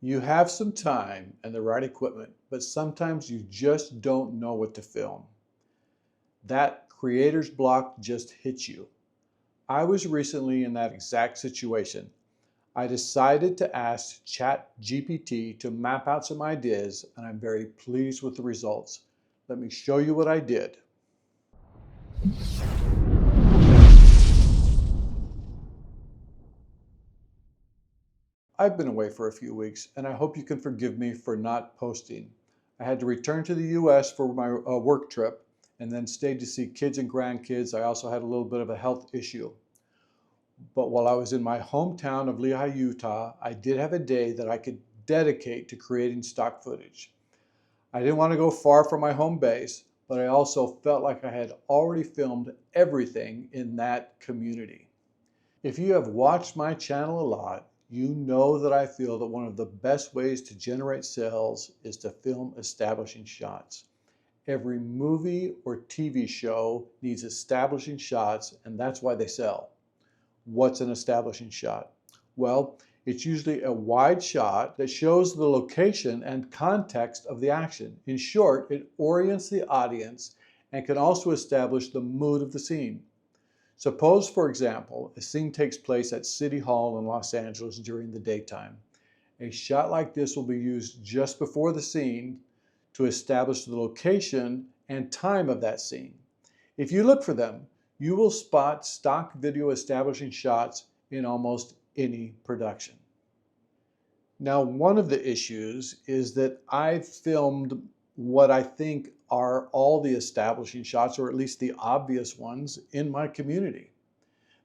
You have some time and the right equipment, but sometimes you just don't know what to film. That creator's block just hits you. I was recently in that exact situation. I decided to ask ChatGPT to map out some ideas, and I'm very pleased with the results. Let me show you what I did. I've been away for a few weeks, and I hope you can forgive me for not posting. I had to return to the US for my work trip and then stayed to see kids and grandkids. I also had a little bit of a health issue. But while I was in my hometown of Lehi, Utah, I did have a day that I could dedicate to creating stock footage. I didn't want to go far from my home base, but I also felt like I had already filmed everything in that community. If you have watched my channel a lot, you know that I feel that one of the best ways to generate sales is to film establishing shots. Every movie or TV show needs establishing shots, and that's why they sell. What's an establishing shot? Well, it's usually a wide shot that shows the location and context of the action. In short, it orients the audience and can also establish the mood of the scene. Suppose, for example, a scene takes place at City Hall in Los Angeles during the daytime. A shot like this will be used just before the scene to establish the location and time of that scene. If you look for them, you will spot stock video establishing shots in almost any production. Now, one of the issues is that I've filmed what I think are all the establishing shots, or at least the obvious ones, in my community.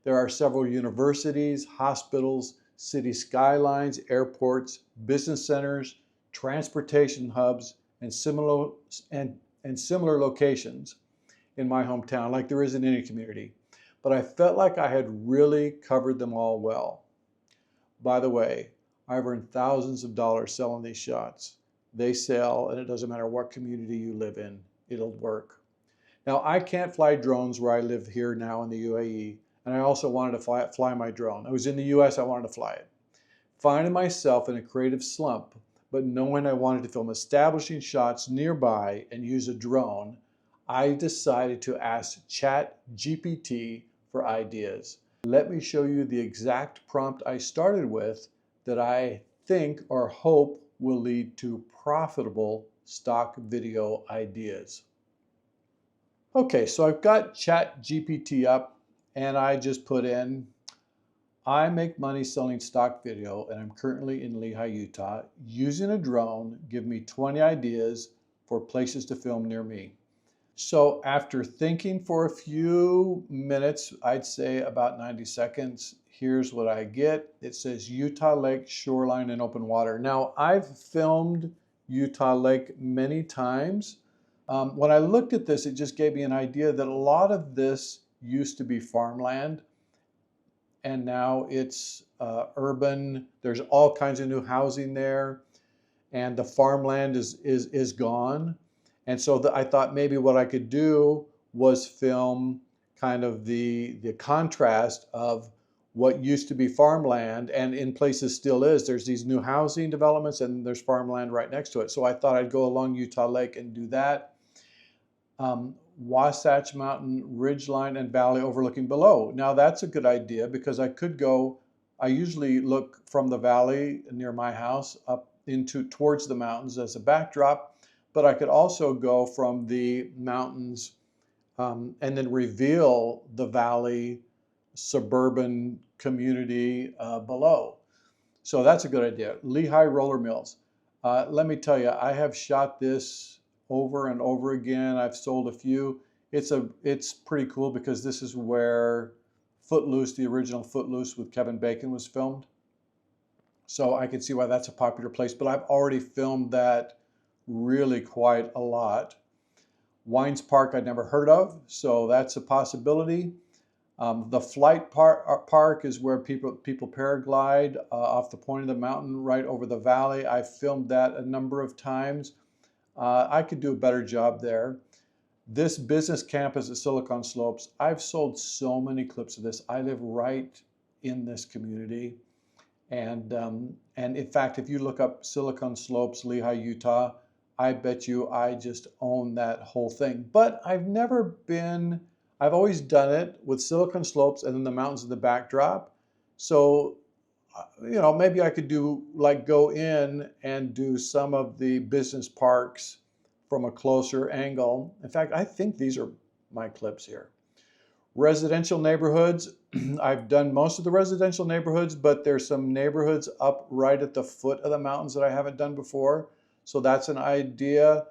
There are several universities, hospitals, city skylines, airports, business centers, transportation hubs, and similar locations in my hometown, like there is in any community. But I felt like I had really covered them all well. By the way, I've earned thousands of dollars selling these shots. They sell, and it doesn't matter what community you live in, it'll work. Now, I can't fly drones where I live here now in the UAE, and I also wanted to fly my drone. I was in the US, I wanted to fly it. Finding myself in a creative slump, but knowing I wanted to film establishing shots nearby and use a drone, I decided to ask ChatGPT for ideas. Let me show you the exact prompt I started with that I think or hope will lead to profitable stock video ideas. Okay, so I've got ChatGPT up and I just put in, I make money selling stock video and I'm currently in Lehi, Utah. Using a drone, give me 20 ideas for places to film near me. So after thinking for a few minutes, I'd say about 90 seconds, here's what I get. It says Utah Lake shoreline and open water. Now, I've filmed Utah Lake many times. When I looked at this, it just gave me an idea that a lot of this used to be farmland and now it's urban. There's all kinds of new housing there and the farmland is gone. And so I thought maybe what I could do was film kind of the contrast of what used to be farmland and in places still is. There's these new housing developments and there's farmland right next to it. So I thought I'd go along Utah Lake and do that. Wasatch Mountain ridgeline and valley overlooking below. Now that's a good idea because I could go, I usually look from the valley near my house up towards the mountains as a backdrop, but I could also go from the mountains and then reveal the valley suburban community below. So that's a good idea. Lehi Roller Mills. Let me tell you, I have shot this over and over again. I've sold a few. It's pretty cool because this is where Footloose, the original Footloose with Kevin Bacon, was filmed. So I can see why that's a popular place, but I've already filmed that really quite a lot. Wines Park I'd never heard of, so that's a possibility. The Flight Park is where people paraglide off the point of the mountain right over the valley. I've filmed that a number of times. I could do a better job there. This business campus at Silicon Slopes, I've sold so many clips of this. I live right in this community. And in fact, if you look up Silicon Slopes, Lehi, Utah, I bet you I just own that whole thing. But I've always done it with Silicon Slopes and then the mountains in the backdrop. So, maybe I could go in and do some of the business parks from a closer angle. In fact, I think these are my clips here. Residential neighborhoods, I've done most of the residential neighborhoods, but there's some neighborhoods up right at the foot of the mountains that I haven't done before. So that's an idea.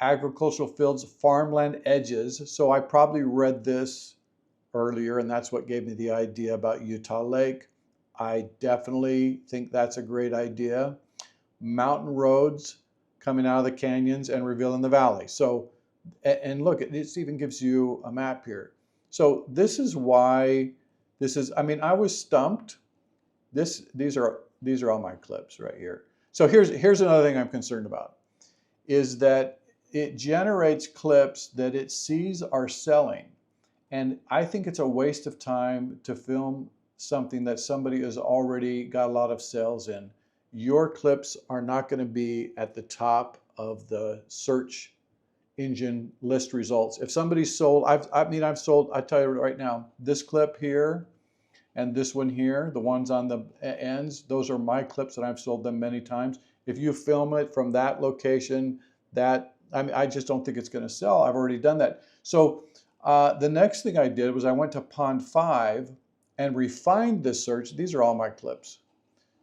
Agricultural fields, farmland edges. So I probably read this earlier, and that's what gave me the idea about Utah Lake. I definitely think that's a great idea. Mountain roads coming out of the canyons and revealing the valley. So, and look, it even gives you a map here. So this is why I was stumped. These are all my clips right here. So here's another thing I'm concerned about, is that it generates clips that it sees are selling. And I think it's a waste of time to film something that somebody has already got a lot of sales in. Your clips are not going to be at the top of the search engine list results. If somebody's sold, I've sold, I tell you right now, this clip here and this one here, the ones on the ends, those are my clips and I've sold them many times. If you film it from that location, I just don't think it's going to sell. I've already done that. So the next thing I did was I went to Pond 5 and refined this search. These are all my clips.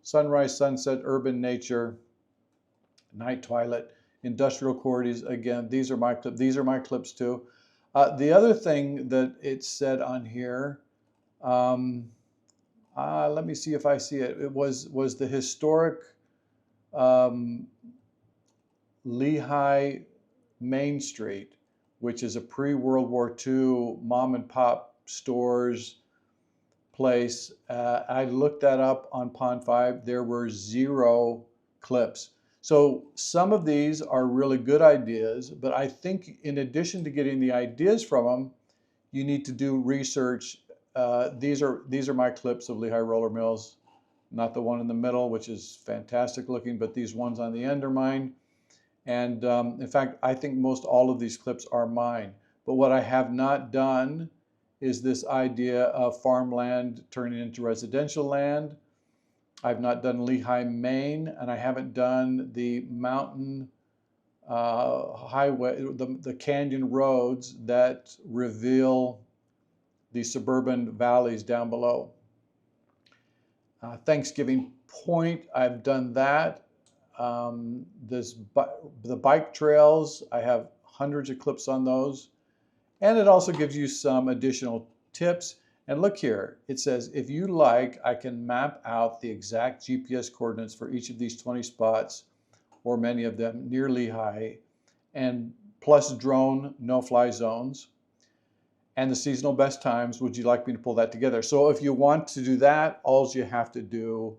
Sunrise, sunset, urban nature, night twilight, industrial corridors. Again, these are my clips. These are my clips too. The other thing that it said on here, let me see if I see it. It was the historic Lehi Main Street, which is a pre-World War II mom and pop stores place. I looked that up on Pond 5. There were 0 clips. So some of these are really good ideas, but I think in addition to getting the ideas from them, you need to do research. These are my clips of Lehi Roller Mills, not the one in the middle, which is fantastic looking, but these ones on the end are mine. And in fact, I think most all of these clips are mine. But what I have not done is this idea of farmland turning into residential land. I've not done Lehi, Maine, and I haven't done the mountain highway, the canyon roads that reveal the suburban valleys down below. Thanksgiving Point, I've done that. The bike trails, I have hundreds of clips on those. And it also gives you some additional tips. And look here, it says, if you like, I can map out the exact GPS coordinates for each of these 20 spots, or many of them, near Lehi, and plus drone no-fly zones, and the seasonal best times. Would you like me to pull that together? So if you want to do that, all you have to do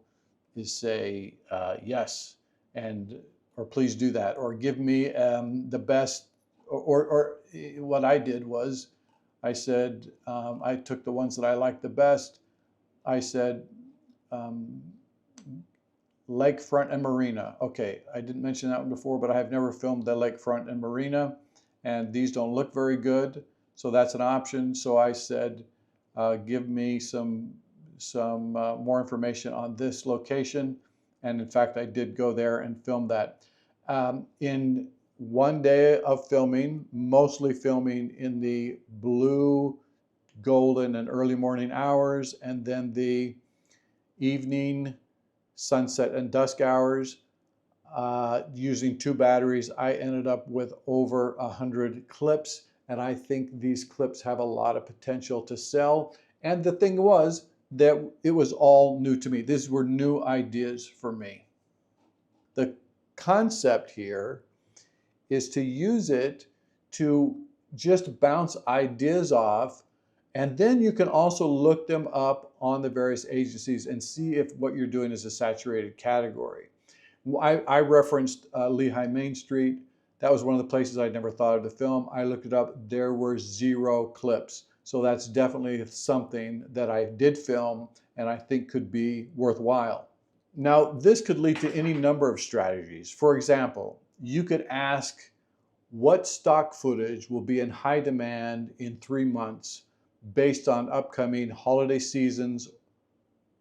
is say yes, or please do that, or give me the best, or what I did was, I said, I took the ones that I liked the best. I said, lakefront and marina. Okay, I didn't mention that one before, but I have never filmed the lakefront and marina, and these don't look very good, so that's an option. So I said, give me some more information on this location, and in fact, I did go there and film that. In one day of filming, mostly filming in the blue, golden, and early morning hours, and then the evening, sunset, and dusk hours, using 2 batteries, I ended up with over 100 clips, and I think these clips have a lot of potential to sell. And the thing was that it was all new to me. These were new ideas for me. The concept here is to use it to just bounce ideas off, and then you can also look them up on the various agencies and see if what you're doing is a saturated category. I referenced Lehi Main Street. That was one of the places I'd never thought of to film. I looked it up. There were 0 clips. So that's definitely something that I did film and I think could be worthwhile. Now, this could lead to any number of strategies. For example, you could ask what stock footage will be in high demand in 3 months based on upcoming holiday seasons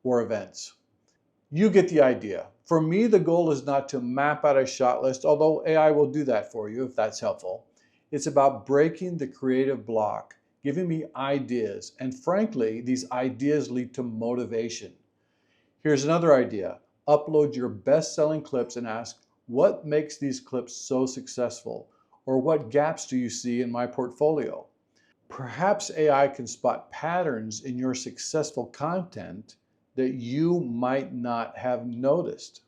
or events. You get the idea. For me, the goal is not to map out a shot list, although AI will do that for you if that's helpful. It's about breaking the creative block, giving me ideas, and frankly, these ideas lead to motivation. Here's another idea. Upload your best-selling clips and ask, what makes these clips so successful? Or what gaps do you see in my portfolio? Perhaps AI can spot patterns in your successful content that you might not have noticed.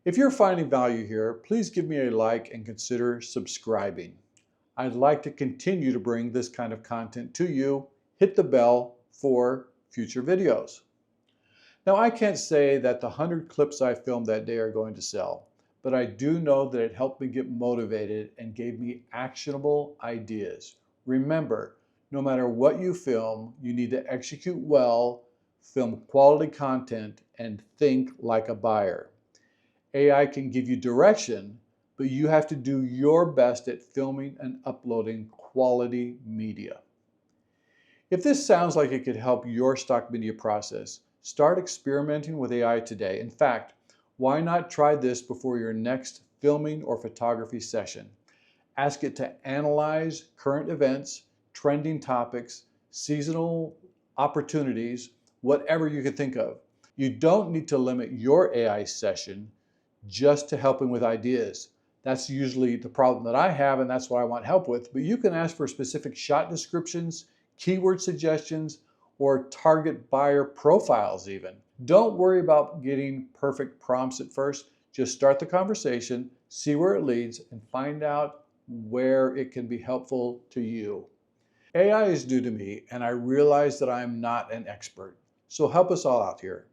If you're finding value here, please give me a like and consider subscribing. I'd like to continue to bring this kind of content to you. Hit the bell for future videos. Now, I can't say that the 100 clips I filmed that day are going to sell, but I do know that it helped me get motivated and gave me actionable ideas. Remember, no matter what you film, you need to execute well, film quality content, and think like a buyer. AI can give you direction, but you have to do your best at filming and uploading quality media. If this sounds like it could help your stock media process, start experimenting with AI today. In fact, why not try this before your next filming or photography session? Ask it to analyze current events, trending topics, seasonal opportunities, whatever you can think of. You don't need to limit your AI session just to helping with ideas. That's usually the problem that I have, and that's what I want help with. But you can ask for specific shot descriptions, keyword suggestions, or target buyer profiles even. Don't worry about getting perfect prompts at first. Just start the conversation, see where it leads, and find out where it can be helpful to you. AI is new to me, and I realize that I'm not an expert. So help us all out here.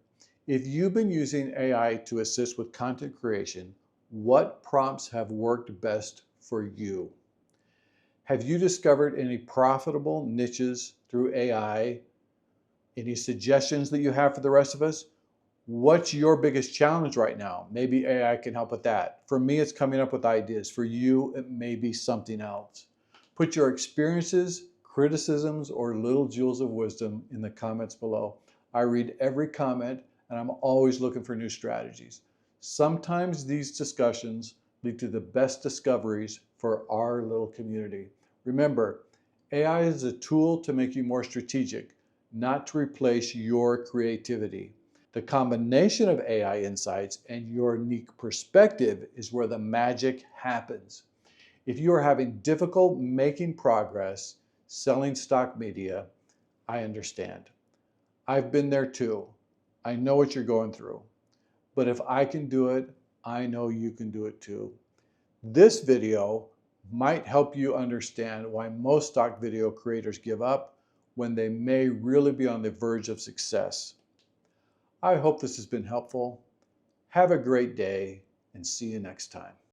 If you've been using AI to assist with content creation, what prompts have worked best for you? Have you discovered any profitable niches through AI? Any suggestions that you have for the rest of us? What's your biggest challenge right now? Maybe AI can help with that. For me, it's coming up with ideas. For you, it may be something else. Put your experiences, criticisms, or little jewels of wisdom in the comments below. I read every comment, and I'm always looking for new strategies. Sometimes these discussions lead to the best discoveries for our little community. Remember, AI is a tool to make you more strategic, not to replace your creativity. The combination of AI insights and your unique perspective is where the magic happens. If you are having difficulty making progress selling stock media, I understand. I've been there too. I know what you're going through. But if I can do it, I know you can do it too. This video might help you understand why most stock video creators give up when they may really be on the verge of success. I hope this has been helpful. Have a great day and see you next time.